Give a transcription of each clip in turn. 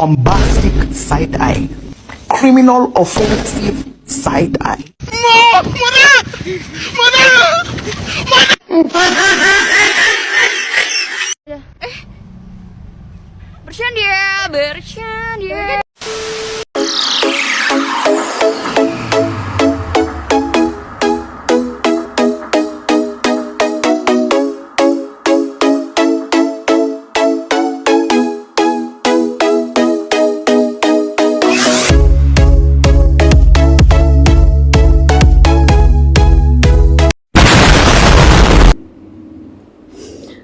bombastic side eye, criminal offensive side eye. Bercanda.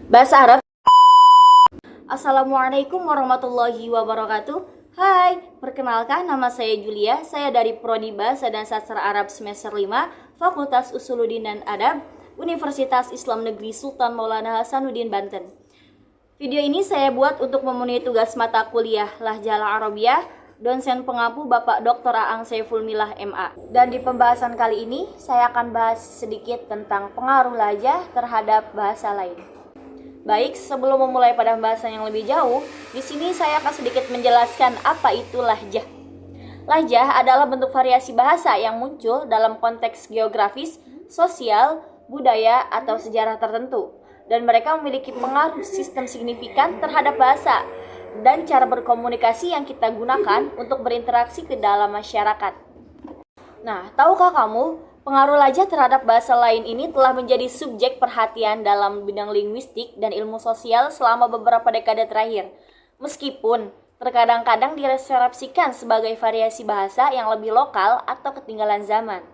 Bahasa Arab. Assalamualaikum warahmatullahi wabarakatuh. Hai, perkenalkan nama saya Julia. Saya dari Prodi Bahasa dan Sastra Arab semester 5, Fakultas Usuluddin dan Adab, Universitas Islam Negeri Sultan Maulana Hasanuddin Banten. Video ini saya buat untuk memenuhi tugas mata kuliah Lahjah Al-Arabiyah dosen pengampu Bapak Dr. Aang Saiful Milah MA. Dan di pembahasan kali ini saya akan bahas sedikit tentang pengaruh lahjah terhadap bahasa lain. Baik, sebelum memulai pada pembahasan yang lebih jauh, di sini saya akan sedikit menjelaskan apa itu lahjah. Lahjah adalah bentuk variasi bahasa yang muncul dalam konteks geografis, sosial, budaya, atau sejarah tertentu, dan mereka memiliki pengaruh sistem signifikan terhadap bahasa dan cara berkomunikasi yang kita gunakan untuk berinteraksi ke dalam masyarakat. Nah, tahukah kamu, pengaruh lahjah terhadap bahasa lain ini telah menjadi subjek perhatian dalam bidang linguistik dan ilmu sosial selama beberapa dekade terakhir. Meskipun terkadang-kadang diresepsikan sebagai variasi bahasa yang lebih lokal atau ketinggalan zaman.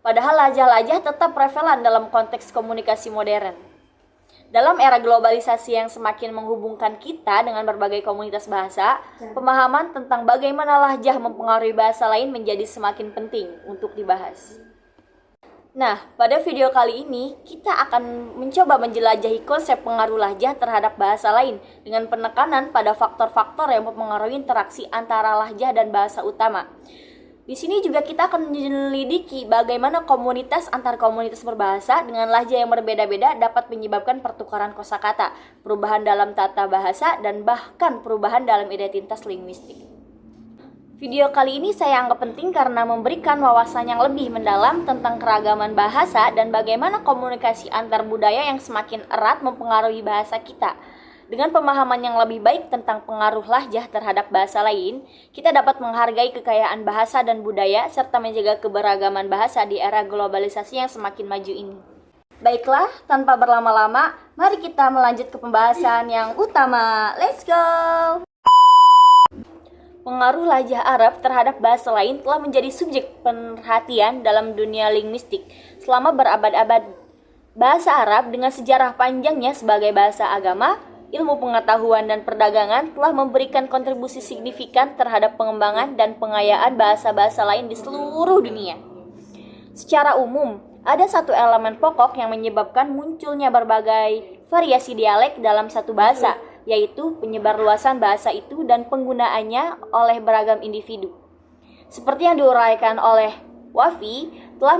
Padahal lahjah-lahjah tetap prevalan dalam konteks komunikasi modern. Dalam era globalisasi yang semakin menghubungkan kita dengan berbagai komunitas bahasa, pemahaman tentang bagaimana lahjah mempengaruhi bahasa lain menjadi semakin penting untuk dibahas. Nah, pada video kali ini kita akan mencoba menjelajahi konsep pengaruh lahjah terhadap bahasa lain dengan penekanan pada faktor-faktor yang mempengaruhi interaksi antara lahjah dan bahasa utama. Di sini juga kita akan menyelidiki bagaimana komunitas antar komunitas berbahasa dengan lahjah yang berbeda-beda dapat menyebabkan pertukaran kosakata, perubahan dalam tata bahasa, dan bahkan perubahan dalam identitas linguistik. Video kali ini saya anggap penting karena memberikan wawasan yang lebih mendalam tentang keragaman bahasa dan bagaimana komunikasi antar budaya yang semakin erat mempengaruhi bahasa kita. Dengan pemahaman yang lebih baik tentang pengaruh lahjah terhadap bahasa lain, kita dapat menghargai kekayaan bahasa dan budaya serta menjaga keberagaman bahasa di era globalisasi yang semakin maju ini. Baiklah, tanpa berlama-lama, mari kita melanjut ke pembahasan yang utama. Let's go! Pengaruh lahjah Arab terhadap bahasa lain telah menjadi subjek perhatian dalam dunia linguistik selama berabad-abad. Bahasa Arab dengan sejarah panjangnya sebagai bahasa agama, ilmu pengetahuan dan perdagangan telah memberikan kontribusi signifikan terhadap pengembangan dan pengayaan bahasa-bahasa lain di seluruh dunia. Secara umum, ada satu elemen pokok yang menyebabkan munculnya berbagai variasi dialek dalam satu bahasa, yaitu penyebarluasan bahasa itu dan penggunaannya oleh beragam individu. Seperti yang diuraikan oleh Wafi, telah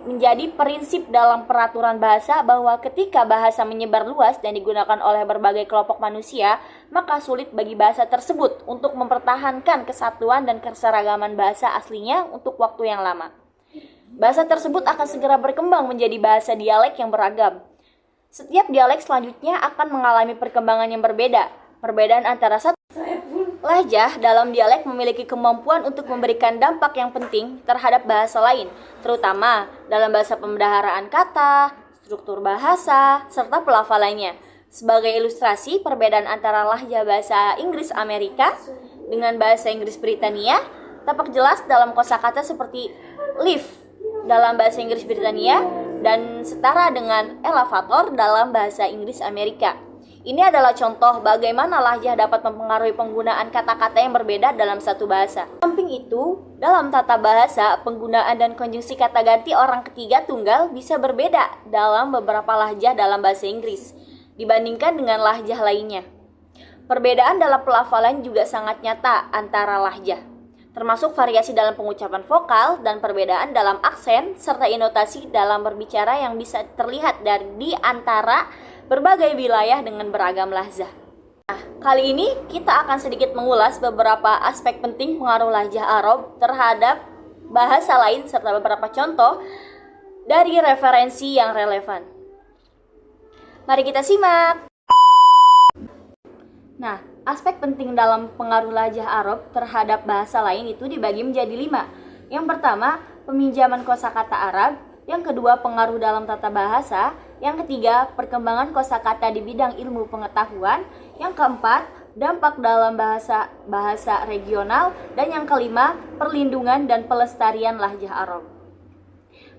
menjadi prinsip dalam peraturan bahasa bahwa ketika bahasa menyebar luas dan digunakan oleh berbagai kelompok manusia, maka sulit bagi bahasa tersebut untuk mempertahankan kesatuan dan keseragaman bahasa aslinya untuk waktu yang lama. Bahasa tersebut akan segera berkembang menjadi bahasa dialek yang beragam. Setiap dialek selanjutnya akan mengalami perkembangan yang berbeda. Perbedaan antara satu lahjah dalam dialek memiliki kemampuan untuk memberikan dampak yang penting terhadap bahasa lain, terutama dalam bahasa pembendaharaan kata, struktur bahasa, serta pelafalannya. Sebagai ilustrasi, perbedaan antara lahjah bahasa Inggris Amerika dengan bahasa Inggris Britania tampak jelas dalam kosakata seperti lift dalam bahasa Inggris Britania dan setara dengan elevator dalam bahasa Inggris Amerika. Ini adalah contoh bagaimana lahjah dapat mempengaruhi penggunaan kata-kata yang berbeda dalam satu bahasa. Samping itu, dalam tata bahasa, penggunaan dan konjungsi kata ganti orang ketiga tunggal bisa berbeda dalam beberapa lahjah dalam bahasa Inggris dibandingkan dengan lahjah lainnya. Perbedaan dalam pelafalan juga sangat nyata antara lahjah, termasuk variasi dalam pengucapan vokal dan perbedaan dalam aksen serta intonasi dalam berbicara yang bisa terlihat di antara berbagai wilayah dengan beragam lahjah. Nah, Kali ini kita akan sedikit mengulas beberapa aspek penting pengaruh lajah Arab terhadap bahasa lain serta beberapa contoh dari referensi yang relevan. Mari kita simak. Nah, aspek penting dalam pengaruh lajah Arab terhadap bahasa lain itu dibagi menjadi 5. Yang pertama, peminjaman kosakata Arab. Yang kedua, pengaruh dalam tata bahasa. Yang ketiga, perkembangan kosakata di bidang ilmu pengetahuan. Yang keempat, dampak dalam bahasa regional. Dan yang kelima, perlindungan dan pelestarian lajah Arab.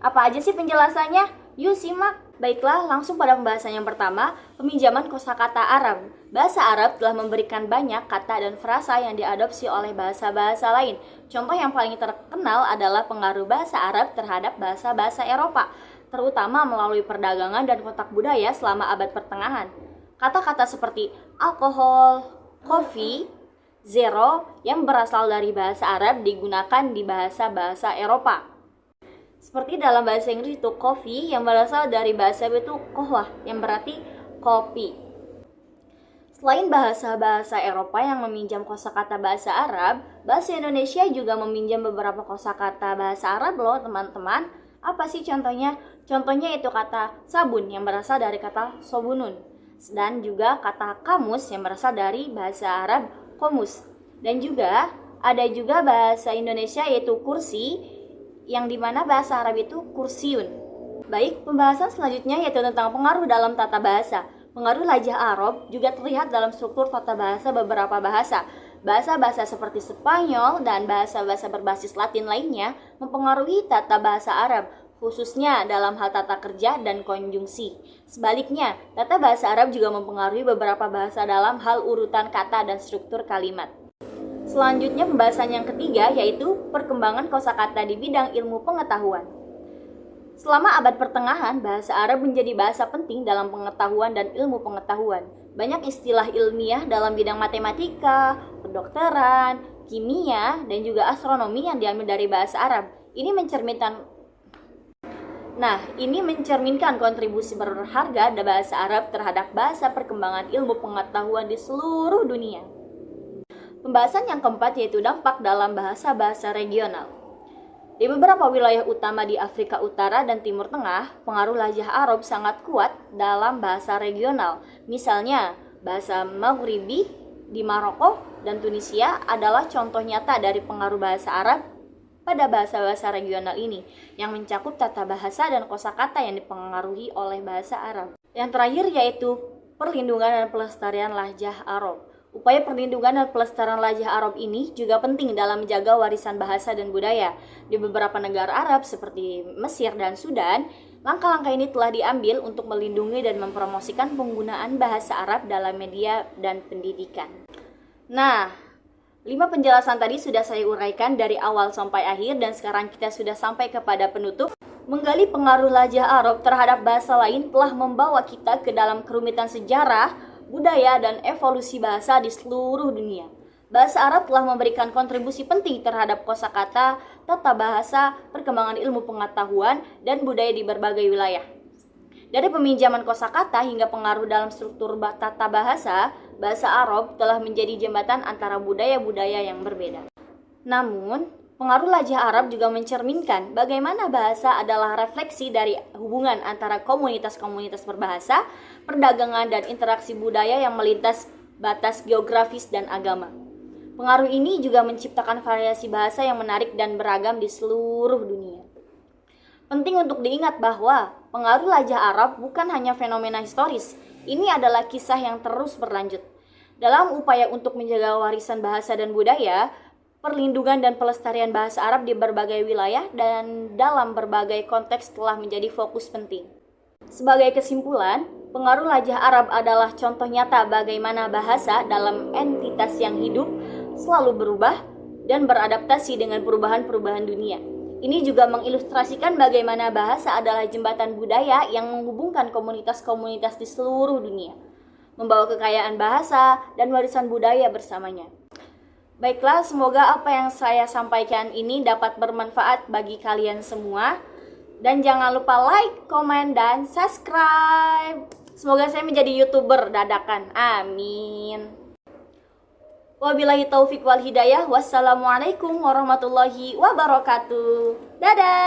Apa aja sih penjelasannya? Yuk simak. Baiklah, langsung pada pembahasan yang pertama, peminjaman kosakata Arab. Bahasa Arab telah memberikan banyak kata dan frasa yang diadopsi oleh bahasa-bahasa lain. Contoh yang paling terkenal adalah pengaruh bahasa Arab terhadap bahasa-bahasa Eropa, terutama melalui perdagangan dan kontak budaya selama abad pertengahan. Kata-kata seperti alkohol, kopi, zero yang berasal dari bahasa Arab digunakan di bahasa-bahasa Eropa. Seperti dalam bahasa Inggris itu coffee yang berasal dari bahasa itu kohwah yang berarti kopi. Selain bahasa-bahasa Eropa yang meminjam kosakata bahasa Arab, bahasa Indonesia juga meminjam beberapa kosakata bahasa Arab loh teman-teman. Apa sih contohnya? Contohnya itu kata sabun yang berasal dari kata sobunun. Dan juga kata kamus yang berasal dari bahasa Arab komus. Dan juga ada juga bahasa Indonesia yaitu kursi yang dimana bahasa Arab itu kursiun. Baik, pembahasan selanjutnya yaitu tentang pengaruh dalam tata bahasa. Pengaruh lajah Arab juga terlihat dalam struktur tata bahasa beberapa bahasa. Bahasa-bahasa seperti Spanyol dan bahasa-bahasa berbasis Latin lainnya mempengaruhi tata bahasa Arab, khususnya dalam hal tata kerja dan konjungsi. Sebaliknya, tata bahasa Arab juga mempengaruhi beberapa bahasa dalam hal urutan kata dan struktur kalimat. Selanjutnya pembahasan yang ketiga yaitu perkembangan kosakata di bidang ilmu pengetahuan. Selama abad pertengahan, bahasa Arab menjadi bahasa penting dalam pengetahuan dan ilmu pengetahuan. Banyak istilah ilmiah dalam bidang matematika, kedokteran, kimia, dan juga astronomi yang diambil dari bahasa Arab. Ini mencerminkan kontribusi berharga dari bahasa Arab terhadap bahasa perkembangan ilmu pengetahuan di seluruh dunia. Pembahasan yang keempat yaitu dampak dalam bahasa-bahasa regional. Di beberapa wilayah utama di Afrika Utara dan Timur Tengah, pengaruh lajah Arab sangat kuat dalam bahasa regional. Misalnya, bahasa Maghribi di Maroko dan Tunisia adalah contoh nyata dari pengaruh bahasa Arab pada bahasa-bahasa regional ini, yang mencakup tata bahasa dan kosakata yang dipengaruhi oleh bahasa Arab. Yang terakhir yaitu perlindungan dan pelestarian lajah Arab. Upaya perlindungan dan pelestarian lajah Arab ini juga penting dalam menjaga warisan bahasa dan budaya. Di beberapa negara Arab seperti Mesir dan Sudan, langkah-langkah ini telah diambil untuk melindungi dan mempromosikan penggunaan bahasa Arab dalam media dan pendidikan. Nah, 5 penjelasan tadi sudah saya uraikan dari awal sampai akhir dan sekarang kita sudah sampai kepada penutup. Menggali pengaruh lajah Arab terhadap bahasa lain telah membawa kita ke dalam kerumitan sejarah, budaya, dan evolusi bahasa di seluruh dunia. Bahasa Arab telah memberikan kontribusi penting terhadap kosakata, tata bahasa, perkembangan ilmu pengetahuan, dan budaya di berbagai wilayah. Dari peminjaman kosakata hingga pengaruh dalam struktur tata bahasa, bahasa Arab telah menjadi jembatan antara budaya-budaya yang berbeda. Namun, pengaruh lajah Arab juga mencerminkan bagaimana bahasa adalah refleksi dari hubungan antara komunitas-komunitas berbahasa, perdagangan, dan interaksi budaya yang melintas batas geografis dan agama. Pengaruh ini juga menciptakan variasi bahasa yang menarik dan beragam di seluruh dunia. Penting untuk diingat bahwa pengaruh lajah Arab bukan hanya fenomena historis, ini adalah kisah yang terus berlanjut. Dalam upaya untuk menjaga warisan bahasa dan budaya, perlindungan dan pelestarian bahasa Arab di berbagai wilayah dan dalam berbagai konteks telah menjadi fokus penting. Sebagai kesimpulan, pengaruh lajah Arab adalah contoh nyata bagaimana bahasa dalam entitas yang hidup selalu berubah dan beradaptasi dengan perubahan-perubahan dunia. Ini juga mengilustrasikan bagaimana bahasa adalah jembatan budaya yang menghubungkan komunitas-komunitas di seluruh dunia, membawa kekayaan bahasa dan warisan budaya bersamanya. Baiklah, semoga apa yang saya sampaikan ini dapat bermanfaat bagi kalian semua. Dan jangan lupa like, komen, dan subscribe. Semoga saya menjadi YouTuber dadakan. Amin. Wabillahi taufik wal hidayah. Wassalamualaikum warahmatullahi wabarakatuh. Dadah.